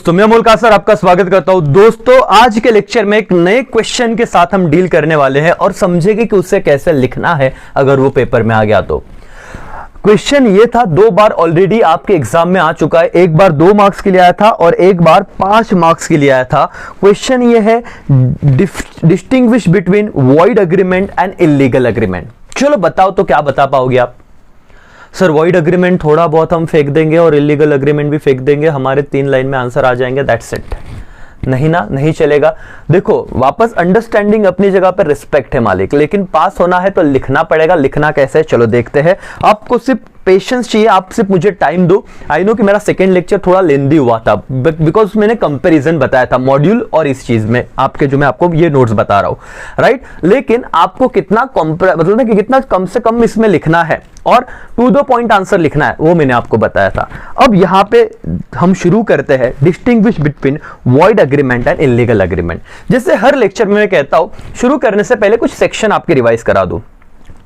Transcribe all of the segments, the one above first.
दोस्तों, मैं अमोल कासर आपका स्वागत करता हूं। दोस्तों, आज के लेक्चर में एक नए क्वेश्चन के साथ हम डील करने वाले हैं और समझेंगे कि उसे कैसे लिखना है अगर वो पेपर में आ गया तो। क्वेश्चन ये था, 2 बार ऑलरेडी आपके एग्जाम में आ चुका है। एक बार 2 मार्क्स के लिए आया था और एक बार 5 मार्क्स के लिए आया था। क्वेश्चन ये है, distinguish between void agreement and illegal agreement. चलो बताओ तो क्या बता पाओगे आप? सर, वॉइड अग्रीमेंट थोड़ा बहुत हम फेंक देंगे और इलीगल अग्रीमेंट भी फेंक देंगे, हमारे 3 लाइन में आंसर आ जाएंगे, दैट्स इट। नहीं ना, नहीं चलेगा। देखो, वापस अंडरस्टैंडिंग अपनी जगह पर, रिस्पेक्ट है मालिक, लेकिन पास होना है तो लिखना पड़ेगा। लिखना कैसे, चलो देखते हैं। आपको सिर्फ पेशेंस चाहिए, आप सिर्फ मुझे टाइम दो। आई नो कि मेरा सेकेंड लेक्चर थोड़ा लेंदी हुआ था बिकॉज मैंने कंपैरिजन बताया था मॉड्यूल और इस चीज में आपके, जो मैं आपको ये नोट्स बता रहा हूं, राइट। लेकिन आपको कितना मतलब ना कि कितना कम से कम इसमें लिखना है और टू द पॉइंट आंसर लिखना है, वो मैंने आपको बताया था। अब यहां पे हम शुरू करते हैं, distinguish between void agreement and illegal agreement. जैसे हर लेक्चर में मैं कहता हूं, शुरू करने से पहले कुछ सेक्शन आपके रिवाइज करा दूं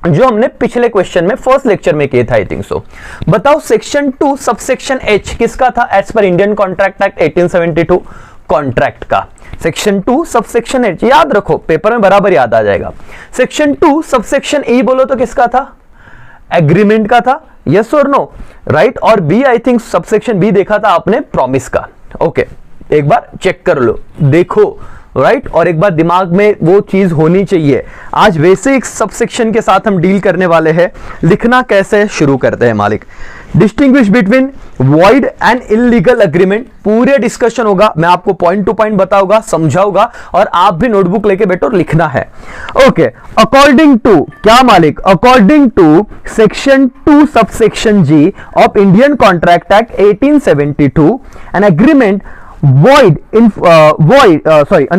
जो हमने पिछले क्वेश्चन में फर्स्ट लेक्चर में किए था, आई थिंक सो। बताओ, सेक्शन 2 सबसेक्शन H किसका था? As per Indian contract act 1872 contract का। सेक्शन 2 सबसेक्शन H याद रखो, पेपर में बराबर याद आ जाएगा। सेक्शन 2 सबसेक्शन E बोलो तो किसका था? एग्रीमेंट का था, यस और नो, राइट। और B, I think subsection B देखा था आपने, प्रॉमिस का। ओके, एक बार चेक कर लो, देखो, राइट। और एक बार दिमाग में वो चीज होनी चाहिए। आज वैसे एक सबसेक्शन के साथ हम डील करने वाले हैं। लिखना कैसे, शुरू करते हैं मालिक। Distinguish between void and illegal agreement, पूरे डिस्कशन होगा, मैं आपको पॉइंट टू पॉइंट बताऊंगा, समझाऊंगा, और आप भी नोटबुक लेके बैठो, लिखना है। ओके, अकॉर्डिंग टू क्या मालिक? According to section 2 subsection G of Indian contract act 1872, an agreement an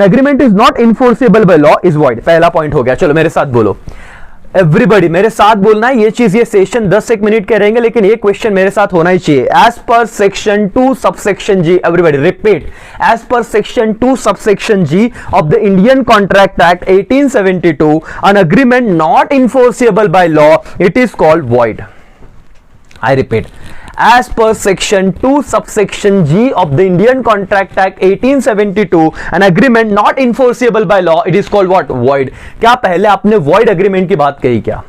agreement is not enforceable by law is void। पहला पॉइंट हो गया। चलो मेरे साथ बोलो, एवरीबॉडी मेरे साथ बोलना है। ये चीज, ये सेशन 10-1 मिनट के रहेंगे, लेकिन ये क्वेश्चन मेरे साथ होना ही चाहिए। As per section 2 subsection G, everybody repeat, as per section 2 subsection G of the Indian contract act 1872, an agreement not enforceable by law, it is called void। I repeat, as per section 2 subsection G of the Indian Contract Act 1872, an agreement not enforceable by law, it is called what? Void। क्या पहले आपने void agreement की बात कही क्या?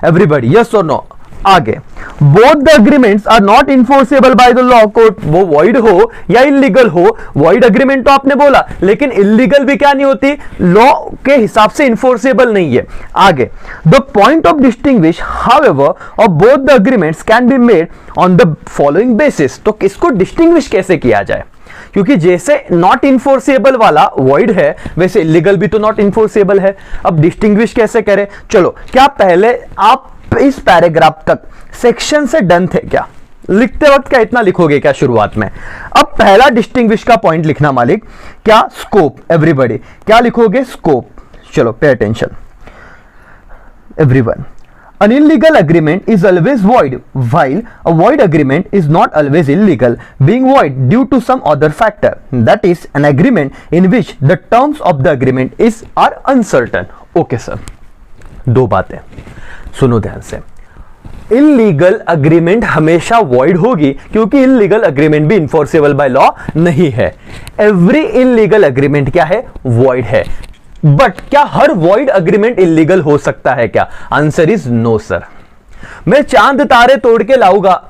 Everybody, yes or no? आगे, both the agreements are not enforceable by the law court। वो void हो या illegal हो, void agreement तो आपने बोला, लेकिन illegal भी क्या नहीं होती, law के हिसाब से enforceable नहीं है। आगे, the point of distinguish however of both the agreements can be made on the following basis। तो इसको distinguish कैसे किया जाए? क्योंकि जैसे नॉट इन्फोर्सेबल वाला वॉइड है, वैसे इलीगल भी तो नॉट इन्फोर्सेबल है। अब डिस्टिंग्विश कैसे करें? चलो, क्या पहले आप इस पैराग्राफ तक सेक्शन से डन थे क्या? लिखते वक्त क्या इतना लिखोगे क्या शुरुआत में? अब पहला डिस्टिंग्विश का पॉइंट लिखना मालिक, क्या? स्कोप। एवरीबॉडी क्या लिखोगे? स्कोप। चलो, pay attention everyone. An illegal agreement is always void, while a void agreement is not always illegal, being void due to some other factor. That is, an agreement in which the terms of the agreement are uncertain. Okay, sir. 2 बातें सुनो ध्यान से। Illegal agreement हमेशा void होगी क्योंकि illegal agreement भी enforceable by law नहीं है। एवरी इलीगल अग्रीमेंट क्या है? वॉइड है। बट क्या हर वॉइड अग्रीमेंट इलीगल हो सकता है क्या? Answer is no sir. मैं चांद तारे तोड़ के लाऊंगा,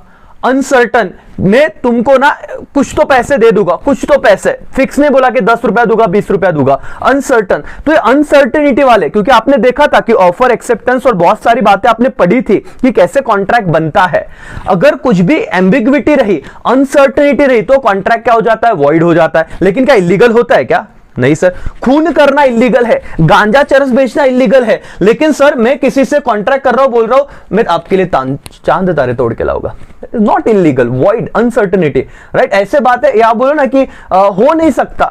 अनसर्टन, मैं तुमको ना कुछ तो पैसे दे दूंगा, कुछ तो पैसे, फिक्स नहीं बोला कि 10 रुपया दूंगा, 20 रुपया दूंगा, अनसर्टन। तो ये अनसर्टेनिटी वाले, क्योंकि आपने देखा था कि ऑफर एक्सेप्टेंस और बहुत सारी बातें आपने पढ़ी थी कि कैसे कॉन्ट्रैक्ट बनता है। अगर कुछ भी एम्बिग्विटी रही, अनसर्टेनिटी रही, तो कॉन्ट्रैक्ट क्या हो जाता है? वॉइड हो जाता है। लेकिन क्या इलीगल होता है क्या? नहीं सर। खून करना इलीगल है, गांजा चरस बेचना इलीगल है, लेकिन सर मैं किसी से कॉन्ट्रैक्ट कर रहा हूं, बोल रहा हूं मैं आपके लिए चांद तारे तोड़ के लाऊंगा, not illegal, void, uncertainty, right. ऐसे बातें या बोलो ना कि हो नहीं सकता,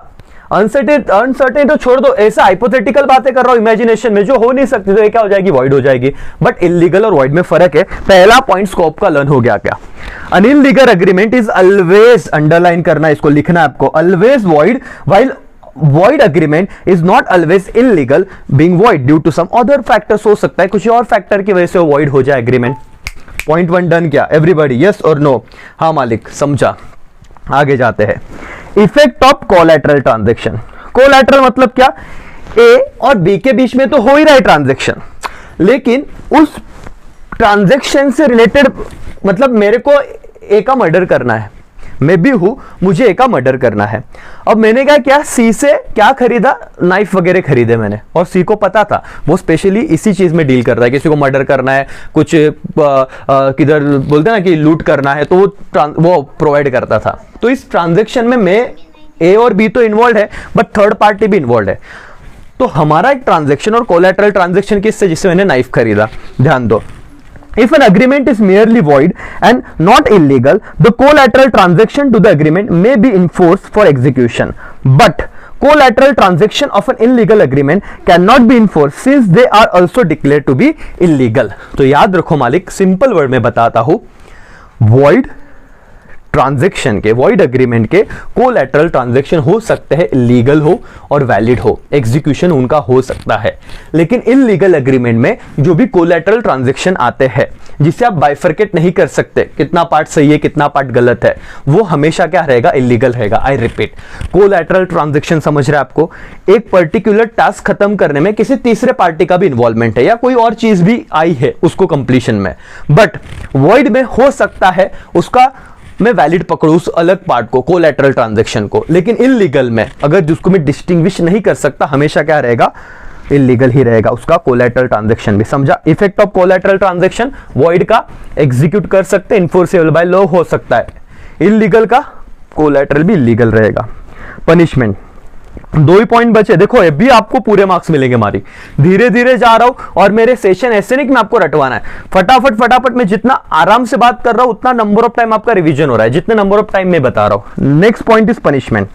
अनसर्टेनिटी तो छोड़ दो, ऐसा हाइपोथेटिकल बातें कर रहा हूं इमेजिनेशन में जो हो नहीं सकती, तो ये क्या हो जाएगी? वॉइड हो जाएगी। बट इलीगल और वॉइड में फर्क है। पहला पॉइंट स्कोप का लर्न हो गया क्या? An illegal agreement is always, underline करना, इसको लिखना है आपको, always void, while void agreement is not always illegal, being void due to some other factors। हो सकता है कुछ और फैक्टर की वजह से void हो जाए एग्रीमेंट। पॉइंट 1 डन क्या? एवरीबॉडी यस और नो? हाँ मालिक, समझा। आगे जाते हैं, effect of collateral transaction. Collateral मतलब क्या, ए और बी के बीच में तो हो ही रहा है ट्रांजैक्शन, लेकिन उस ट्रांजैक्शन से रिलेटेड मतलब मेरे को ए का मर्डर करना है, मैं भी हूं, मुझे ए का मर्डर करना है। अब मैंने क्या सी से क्या खरीदा, नाइफ वगैरह खरीदे मैंने, और सी को पता था वो स्पेशली इसी चीज में डील कर रहा है, किसी को मर्डर करना है, कुछ किधर बोलते ना कि लूट करना है, तो वो प्रोवाइड करता था। तो इस ट्रांजेक्शन में मैं ए और बी तो इन्वॉल्व है, बट थर्ड पार्टी भी इन्वॉल्व है। तो हमारा एक ट्रांजेक्शन और कोलैटरल ट्रांजेक्शन किससे, जिससे मैंने नाइफ खरीदा। ध्यान दो, if an agreement is merely void and not illegal, the collateral transaction to the agreement may be enforced for execution, but collateral transaction of an illegal agreement cannot be enforced since they are also declared to be illegal। तो याद रखो मालिक, simple word में बताता हूं, void transaction के, void agreement के collateral transaction हो सकते हैं लीगल हो और वैलिड हो, एग्जीक्यूशन उनका हो सकता है। लेकिन इलीगल एग्रीमेंट में जो भी कोलैटरल ट्रांजैक्शन आते हैं, जिसे आप बाइफरकेट नहीं कर सकते, कितना पार्ट सही है कितना पार्ट गलत है, वो हमेशा क्या रहेगा, इलीगल रहेगा। आई रिपीट, कोलैटरल ट्रांजैक्शन समझ रहे हैं आपको, एक पर्टिकुलर टास्क खत्म करने में किसी तीसरे पार्टी का भी इन्वॉल्वमेंट है या कोई और चीज भी आई है उसको कंप्लीशन में, बट वॉइड में हो सकता है उसका मैं वैलिड पकड़ू उस अलग पार्ट को, कोलैटरल ट्रांजैक्शन को, लेकिन इलीगल में अगर जिसको मैं डिस्टिंग्विश नहीं कर सकता, हमेशा क्या रहेगा, इलीगल ही रहेगा उसका कोलैटरल ट्रांजैक्शन भी। समझा, effect of collateral transaction, void का एग्जीक्यूट कर सकते, इन्फोर्सेबल बाय लॉ हो सकता है, इलीगल का कोलैटरल भी इलीगल रहेगा। पनिशमेंट, 2 ही पॉइंट बचे, देखो ये भी आपको पूरे मार्क्स मिलेंगे हमारी, धीरे धीरे जा रहा हूं, और मेरे सेशन ऐसे नहीं कि मैं आपको रटवाना है, फटाफट मैं जितना आराम से बात कर रहा हूं उतना नंबर ऑफ टाइम आपका रिवीजन हो रहा है, जितने नंबर ऑफ टाइम मैं बता रहा हूं। Next point is punishment.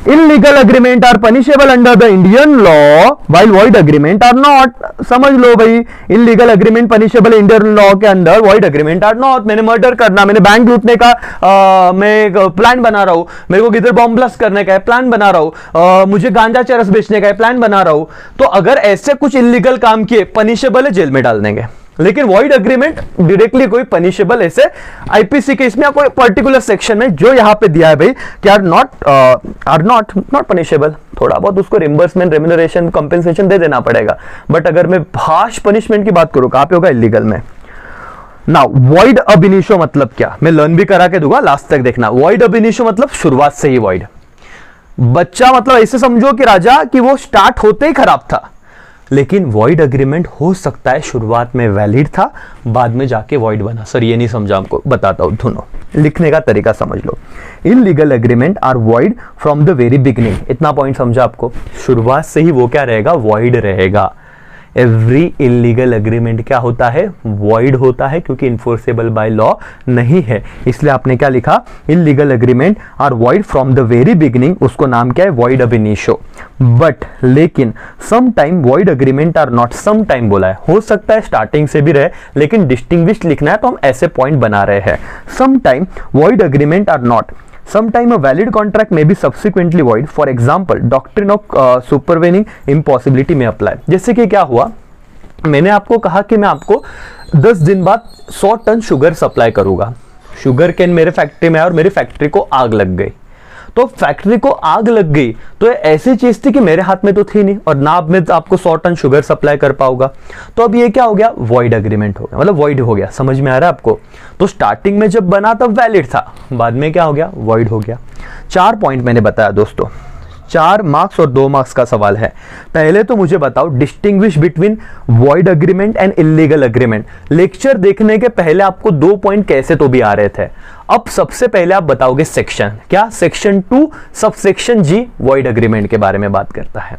illegal agreement are punishable under the Indian law while void agreement are not। समझ लो भाई, illegal agreement punishable Indian law के अंदर, void agreement are not। मैंने मर्डर करना, मैंने बैंक लूटने का मैं प्लान बना रहा हूं, मेरे को किधर बॉम्ब ब्लास्ट करने का है प्लान बना रहा हूं, मुझे गांजा चरस बेचने का है प्लान बना रहा हूं, तो अगर ऐसे कुछ इलीगल काम किए पनिशेबल है, जेल में डाल देंगे। लेकिन वॉइड एग्रीमेंट डायरेक्टली कोई पनिशेबल ऐसे आईपीसी के इसमें कोई पर्टिकुलर सेक्शन में जो यहां पे दिया है भाई कि आर नॉट पनिशेबल, थोड़ा बहुत उसको रिम्बर्समेंट, रेम्यूनरेशन, कंपेंसेशन दे देना पड़ेगा। बट अगर मैं हार्श पनिशमेंट की बात करूं, कहां पे होगा, इलीगल में। नाउ वॉइड अब इनिशियो मतलब क्या, मैं लर्न भी करा के दूंगा, लास्ट तक देखना। वॉइड अब इनिशियो मतलब शुरुआत से ही वॉइड, बच्चा मतलब ऐसे समझो कि राजा कि वो स्टार्ट होते ही खराब था, लेकिन वॉइड एग्रीमेंट हो सकता है शुरुआत में वैलिड था, बाद में जाके वॉइड बना। सर ये नहीं समझा, आपको बताता हूं, धुनो लिखने का तरीका समझ लो। Illegal agreement are void from the very beginning, इतना पॉइंट समझा आपको, शुरुआत से ही वो क्या रहेगा, वॉइड रहेगा। एवरी इलीगल एग्रीमेंट क्या होता है, वॉइड होता है, क्योंकि इन्फोर्सेबल बाय लॉ नहीं है, इसलिए आपने क्या लिखा, illegal agreement are void from the very beginning, उसको नाम क्या है, वॉइड अब इनिशियो। बट लेकिन some time void agreement are not, some time बोला है, हो सकता है स्टार्टिंग से भी रहे, लेकिन डिस्टिंग्विश लिखना है तो हम ऐसे पॉइंट बना रहे हैं। Some time void agreement are not, sometime a valid contract may be subsequently void, for example doctrine of supervening impossibility में apply। जैसे कि क्या हुआ, मैंने आपको कहा कि मैं आपको 10 दिन बाद 100 टन शुगर सप्लाई करूंगा, शुगर कैन मेरे फैक्ट्री में है और मेरी फैक्ट्री को आग लग गई, तो फैक्ट्री को आग लग गई तो ऐसी चीज थी कि मेरे हाथ में तो थी नहीं, और ना अब मैं आपको 100 टन शुगर सप्लाई कर पाऊंगा, तो अब ये क्या हो गया, वॉइड एग्रीमेंट हो गया, मतलब वॉइड हो गया। समझ में आ रहा है आपको, तो स्टार्टिंग में जब बना तब वैलिड था, बाद में क्या हो गया, वॉइड हो गया। 4 पॉइंट मैंने बताया दोस्तों, 4 मार्क्स और 2 मार्क्स का सवाल है। पहले तो मुझे बताओ distinguish between void agreement and illegal agreement. Lecture देखने के पहले आपको 2 पॉइंट कैसे तो भी आ रहे थे, अब सबसे पहले आप बताओगे सेक्शन क्या, सेक्शन 2 सबसेक्शन जी वॉइड एग्रीमेंट के बारे में बात करता है।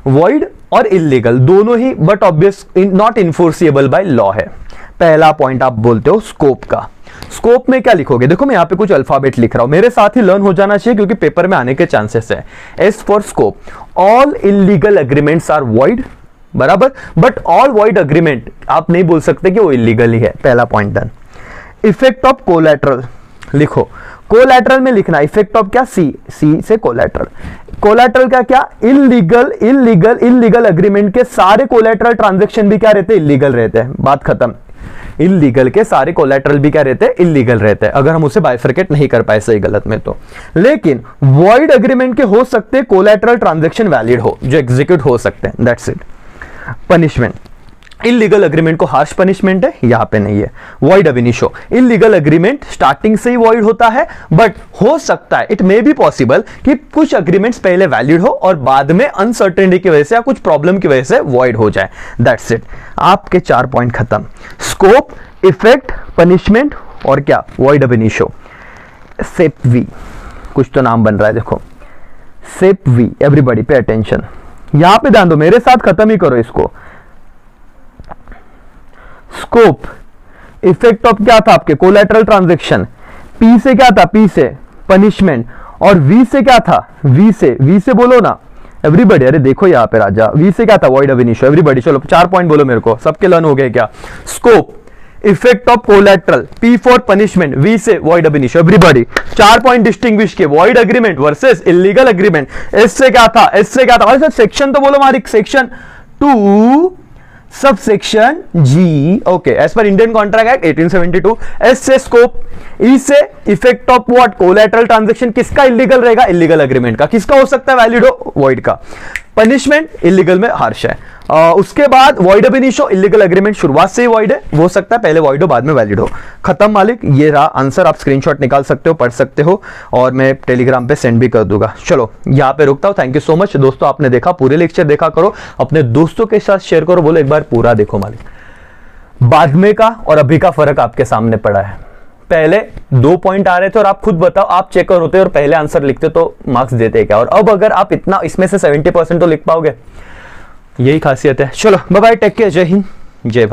वॉइड और इलीगल दोनों ही but obvious not enforceable by law है। पहला पॉइंट आप बोलते हो स्कोप का, स्कोप में क्या लिखोगे, देखो मैं यहां पे कुछ अल्फाबेट लिख रहा हूं, मेरे साथ ही लर्न हो जाना चाहिए क्योंकि पेपर में आने के चांसेस है। S for scope, all illegal agreements are void, बराबर, बट ऑल वॉइड एग्रीमेंट आप नहीं बोल सकते कि वो इलीगल ही है। पहला point done. Effect of collateral लिखो, कोलैटरल में लिखना इफेक्ट ऑफ क्या, सी से कोलैटरल। कोलैटरल का क्या, इलीगल एग्रीमेंट के सारे कोलैटरल ट्रांजैक्शन भी क्या रहते हैं, इलीगल रहते हैं, बात खत्म। इलीगल के सारे कोलैटरल भी क्या रहते हैं, इलीगल रहते हैं, अगर हम उसे बाइफरकेट नहीं कर पाए सही गलत में तो। लेकिन वॉइड एग्रीमेंट के हो सकते हैं कोलैटरल ट्रांजैक्शन वैलिड हो, जो एग्जीक्यूट हो सकते हैं, that's it. Punishment, illegal agreement को हार्श पनिशमेंट है, यहां पे नहीं है। Void ab initio, illegal agreement starting से ही वॉइड होता है, बट हो सकता है, इट मे बी पॉसिबल कि कुछ एग्रीमेंट्स पहले वैलिड हो और बाद में अनसर्टेनिटी की वजह से या कुछ प्रॉब्लम की वजह से वॉइड हो जाए, दैट्स इट। आपके 4 पॉइंट खत्म। स्कोप, इफेक्ट, पनिशमेंट और क्या, void ab initio. Shape we, कुछ तो नाम बन रहा है देखो, सेप वी, एवरीबॉडी पे अटेंशन, यहां पे ध्यान दो, मेरे साथ खत्म ही करो इसको। स्कोप, इफेक्ट ऑफ क्या था आपके, कोलैटरल ट्रांजैक्शन, पी से क्या था, पी से पनिशमेंट, और वी से क्या था, वी से बोलो ना एवरीबॉडी, अरे देखो यहां पे राजा, वी से क्या था, वॉइड अब इनिशियो, एवरीबॉडी चलो 4 पॉइंट बोलो मेरे को, सबके लर्न हो गए क्या। Scope, effect of collateral, P for punishment, we say void ab initio, everybody 4 point distinguish के, void agreement versus illegal agreement. S से क्या था, एस से क्या था, अरे सर सेक्शन तो बोलो हमारी, section 2 subsection G, okay, as per Indian contract act 1872। S से स्कोप, ई से effect of what, collateral transaction, किसका इलीगल रहेगा, इलीगल एग्रीमेंट का, किसका हो सकता है वैलिड हो, वॉइड का। पनिशमेंट इलीगल में हार्श है। उसके बाद void ab initio, illegal agreement शुरुआत से ही वॉइड है, हो सकता है पहले वॉइड हो बाद में वैलिड हो। खत्म मालिक, ये रहा आंसर, आप स्क्रीनशॉट निकाल सकते हो, पढ़ सकते हो, और मैं टेलीग्राम पे सेंड भी कर दूंगा। चलो यहाँ पे रुकता हूँ, थैंक यू सो मच दोस्तों, आपने देखा, पूरे लेक्चर देखा करो, अपने दोस्तों के साथ शेयर करो, बोलो एक बार पूरा देखो मालिक। बाद में का और अभी का फर्क आपके सामने पड़ा है, पहले 2 पॉइंट आ रहे थे और आप खुद बताओ, आप चेकर होते और पहले आंसर लिखते तो मार्क्स देते क्या, और अब अगर आप इतना इसमें से 70% तो लिख पाओगे, यही खासियत है। चलो बाय बाय, टेक केयर, जय हिंद, जय भारत।